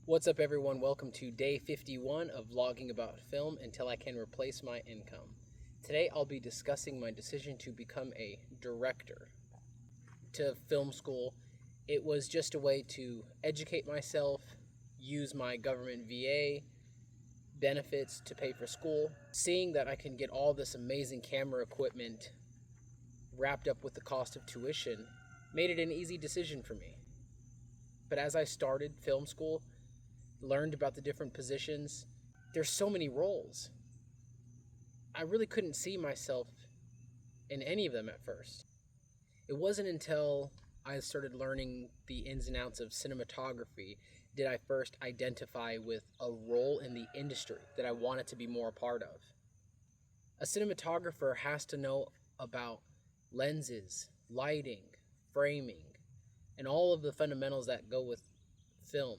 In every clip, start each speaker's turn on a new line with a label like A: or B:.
A: What's up, everyone? Welcome to day 51 of vlogging about film until I can replace my income. Today, I'll be discussing my decision to become a director. To film school, it was just a way to educate myself, use my government VA benefits to pay for school. Seeing that I can get all this amazing camera equipment wrapped up with the cost of tuition made it an easy decision for me. But as I started film school, learned about the different positions, there's so many roles. I really couldn't see myself in any of them at first. It wasn't until I started learning the ins and outs of cinematography did I first identify with a role in the industry that I wanted to be more a part of. A cinematographer has to know about lenses, lighting, framing, and all of the fundamentals that go with film.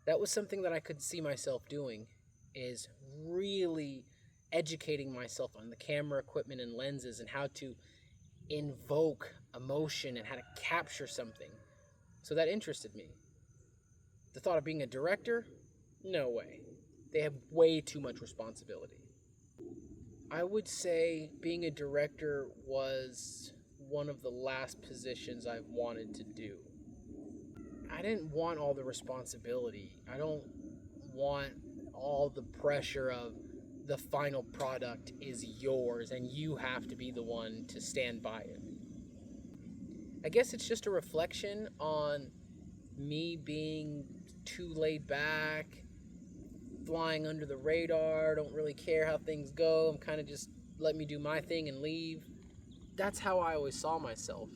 A: That was something that I could see myself doing, is really educating myself on the camera equipment and lenses and how to invoke emotion and how to capture something. So that interested me. The thought of being a director? No way. They have way too much responsibility. I would say being a director was one of the last positions I've wanted to do. I didn't want all the responsibility. I don't want all the pressure of the final product is yours and you have to be the one to stand by it. I guess it's just a reflection on me being too laid back, flying under the radar, don't really care how things go. I'm kind of just let me do my thing and leave. That's how I always saw myself.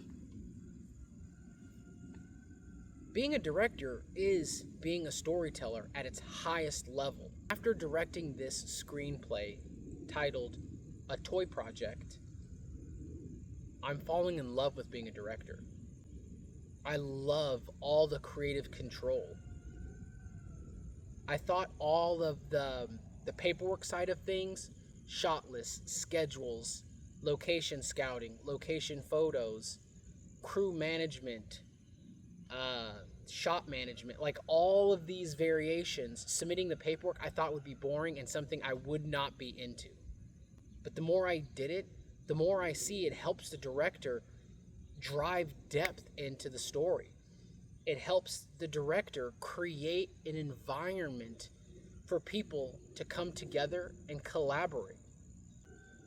A: Being a director is being a storyteller at its highest level. After directing this screenplay titled A Toy Project, I'm falling in love with being a director. I love all the creative control. I thought all of the paperwork side of things, shot lists, schedules, location scouting, location photos, crew management, shop management, like all of these variations, submitting the paperwork I thought would be boring and something I would not be into. But the more I did it, the more I see it helps the director drive depth into the story. It helps the director create an environment for people to come together and collaborate.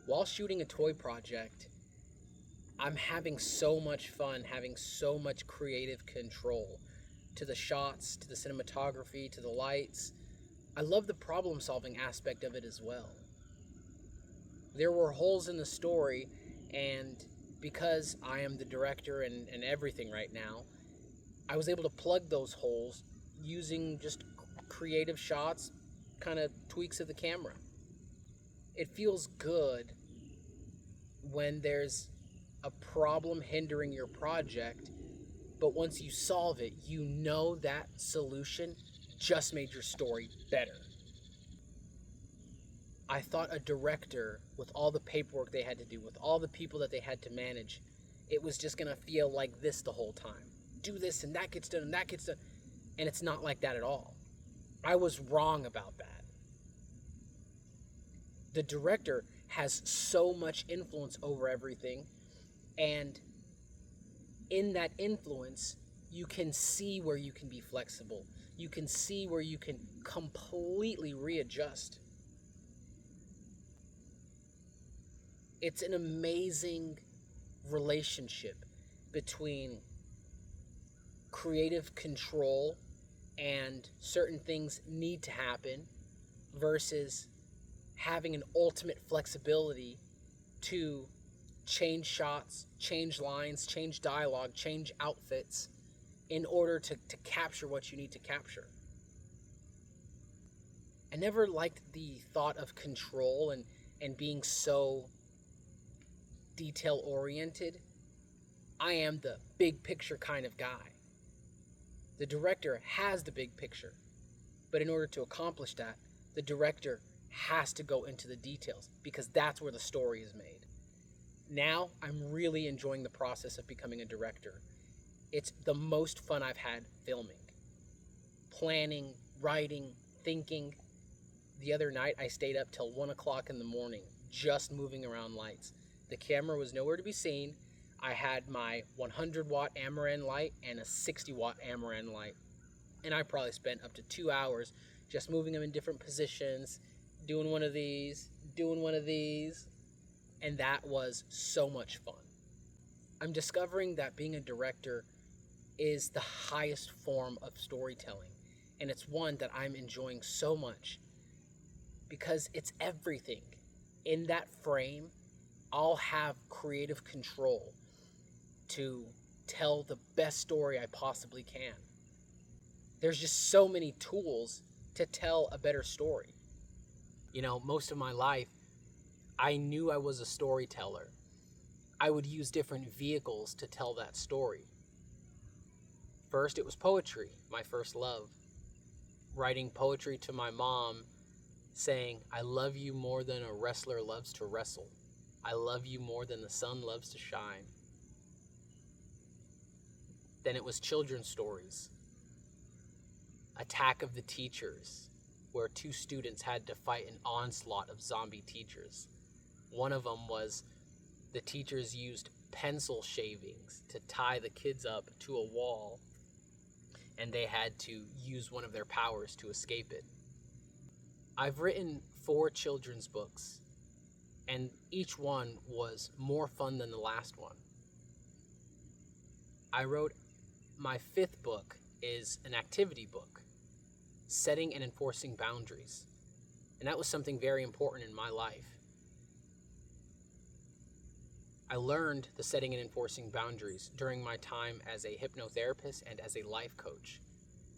A: While shooting a toy project, I'm having so much fun, having so much creative control to the shots, to the cinematography, to the lights. I love the problem-solving aspect of it as well. There were holes in the story, and because I am the director and everything right now, I was able to plug those holes using just creative shots, kind of tweaks of the camera. It feels good when there's a problem hindering your project, but once you solve it, you know that solution just made your story better. I thought a director, with all the paperwork they had to do, with all the people that they had to manage, it was just gonna feel like this the whole time. Do this and that gets done and that gets done. And it's not like that at all. I was wrong about that. The director has so much influence over everything, and in that influence, you can see where you can be flexible. You can see where you can completely readjust. It's an amazing relationship between creative control and certain things need to happen versus having an ultimate flexibility to change shots, change lines, change dialogue, change outfits in order to capture what you need to capture. I never liked the thought of control and being so detail oriented. I am the big picture kind of guy. The director has the big picture, but in order to accomplish that, the director has to go into the details because that's where the story is made. Now, I'm really enjoying the process of becoming a director. It's the most fun I've had filming. planning, writing, thinking. The other night, I stayed up till 1 o'clock in the morning, just moving around lights. The camera was nowhere to be seen. I had my 100-watt Amaran light and a 60-watt Amaran light. And I probably spent up to 2 hours just moving them in different positions, doing one of these, and that was so much fun. I'm discovering that being a director is the highest form of storytelling, and it's one that I'm enjoying so much because it's everything. In that frame, I'll have creative control to tell the best story I possibly can. There's just so many tools to tell a better story. You know, most of my life, I knew I was a storyteller. I would use different vehicles to tell that story. First, it was poetry, my first love. Writing poetry to my mom saying, I love you more than a wrestler loves to wrestle. I love you more than the sun loves to shine. Then it was children's stories. Attack of the Teachers, where 2 students had to fight an onslaught of zombie teachers. One of them was the teachers used pencil shavings to tie the kids up to a wall, and they had to use one of their powers to escape it. I've written 4 children's books, and each one was more fun than the last one. I wrote my 5th book is an activity book, setting and enforcing boundaries. And that was something very important in my life. I learned the setting and enforcing boundaries during my time as a hypnotherapist and as a life coach.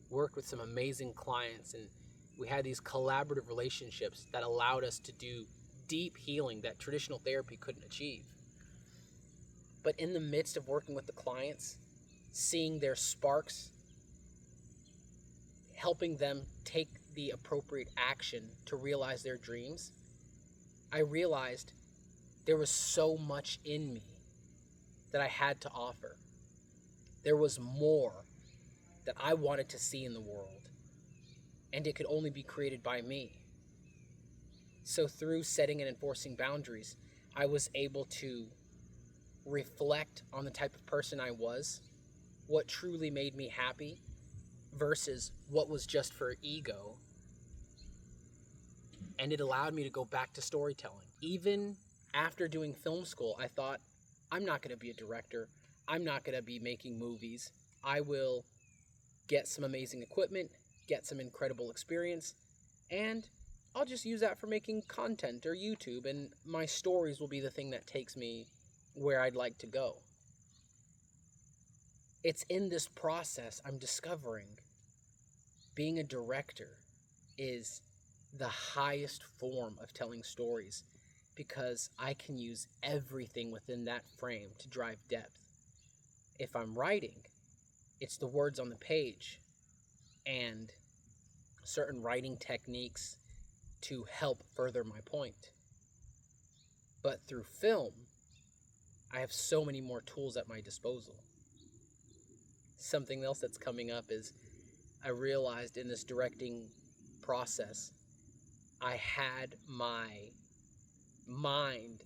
A: Worked with some amazing clients, and we had these collaborative relationships that allowed us to do deep healing that traditional therapy couldn't achieve. But in the midst of working with the clients, seeing their sparks, helping them take the appropriate action to realize their dreams, I realized there was so much in me that I had to offer. There was more that I wanted to see in the world, and it could only be created by me. So through setting and enforcing boundaries, I was able to reflect on the type of person I was, what truly made me happy, versus what was just for ego. And it allowed me to go back to storytelling. Even after doing film school, I thought, I'm not going to be a director. I'm not going to be making movies. I will get some amazing equipment, get some incredible experience, and I'll just use that for making content or YouTube, and my stories will be the thing that takes me where I'd like to go. It's in this process I'm discovering being a director is the highest form of telling stories, because I can use everything within that frame to drive depth. If I'm writing, it's the words on the page and certain writing techniques to help further my point. But through film, I have so many more tools at my disposal. Something else that's coming up is I realized in this directing process, I had my mind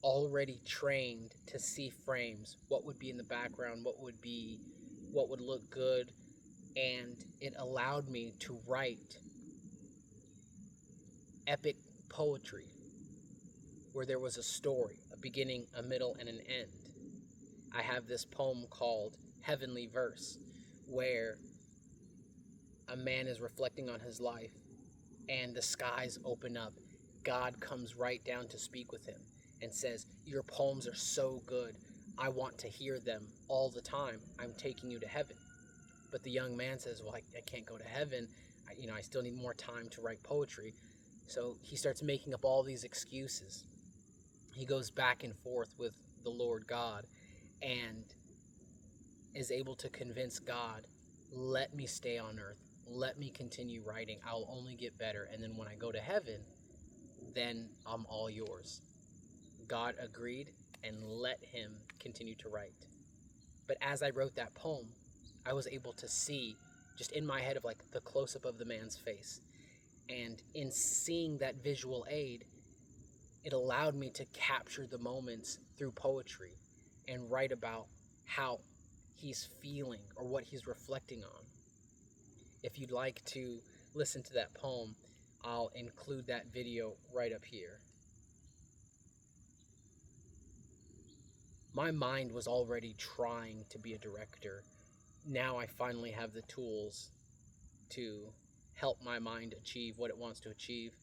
A: already trained to see frames, what would be in the background, what would look good, and it allowed me to write epic poetry where there was a story, a beginning, a middle, and an end. I have this poem called Heavenly Verse, where a man is reflecting on his life and the skies open up. God comes right down to speak with him and says, your poems are so good. I want to hear them all the time. I'm taking you to heaven. But the young man says, well, I can't go to heaven. I still need more time to write poetry. So he starts making up all these excuses. He goes back and forth with the Lord God and is able to convince God, let me stay on earth. Let me continue writing. I'll only get better. And then when I go to heaven, then I'm all yours. God agreed and let him continue to write. But as I wrote that poem, I was able to see just in my head of like the close-up of the man's face. And in seeing that visual aid, it allowed me to capture the moments through poetry and write about how he's feeling or what he's reflecting on. If you'd like to listen to that poem, I'll include that video right up here. My mind was already trying to be a director. Now I finally have the tools to help my mind achieve what it wants to achieve.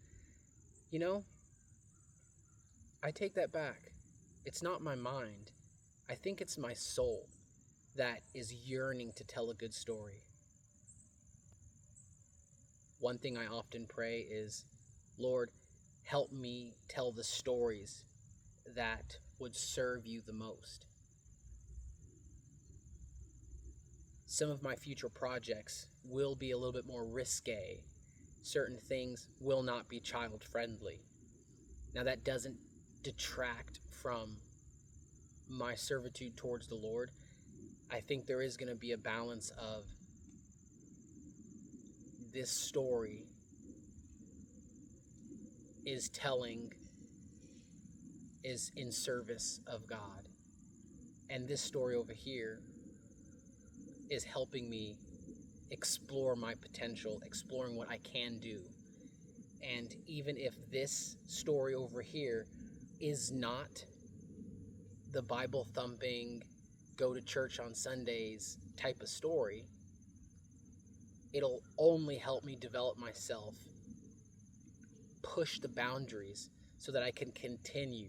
A: You know, I take that back. It's not my mind. I think it's my soul that is yearning to tell a good story. One thing I often pray is, Lord, help me tell the stories that would serve you the most. Some of my future projects will be a little bit more risque. Certain things will not be child friendly. Now that doesn't detract from my servitude towards the Lord. I think there is going to be a balance of this story is in service of God. And this story over here is helping me explore my potential, exploring what I can do. And even if this story over here is not the Bible thumping, go to church on Sundays type of story, it'll only help me develop myself, push the boundaries so that I can continue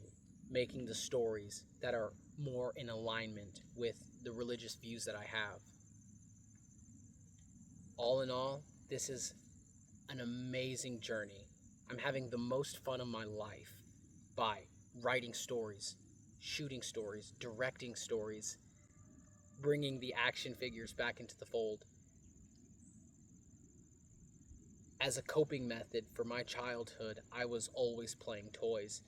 A: making the stories that are more in alignment with the religious views that I have. All in all, this is an amazing journey. I'm having the most fun of my life by writing stories, shooting stories, directing stories, bringing the action figures back into the fold. As a coping method for my childhood, I was always playing toys.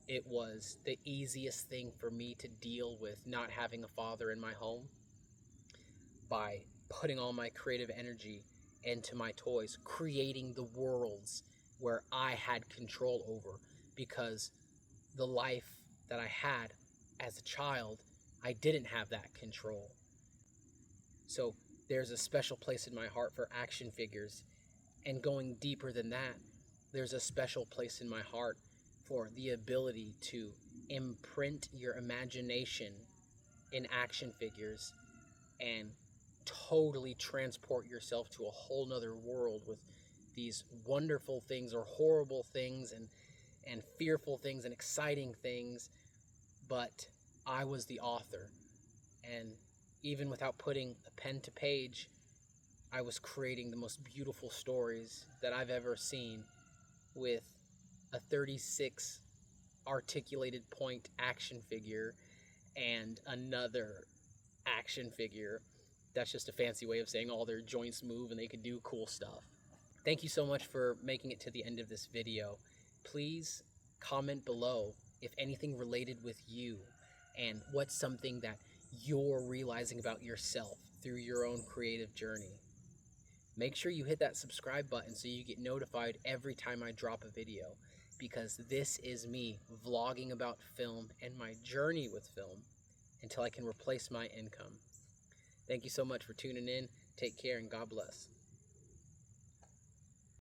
A: It was the easiest thing for me to deal with not having a father in my home, by putting all my creative energy into my toys, creating the worlds where I had control over, because the life that I had as a child, I didn't have that control. So there's a special place in my heart for action figures. And going deeper than that, there's a special place in my heart for the ability to imprint your imagination in action figures and totally transport yourself to a whole nother world with these wonderful things or horrible things and fearful things and exciting things. But I was the author, and even without putting a pen to page, I was creating the most beautiful stories that I've ever seen with a 36 articulated point action figure and another action figure. That's just a fancy way of saying all their joints move and they can do cool stuff. Thank you so much for making it to the end of this video. Please comment below if anything related with you and what's something that you're realizing about yourself through your own creative journey. Make sure you hit that subscribe button so you get notified every time I drop a video, because this is me vlogging about film and my journey with film until I can replace my income. Thank you so much for tuning in. Take care and God bless.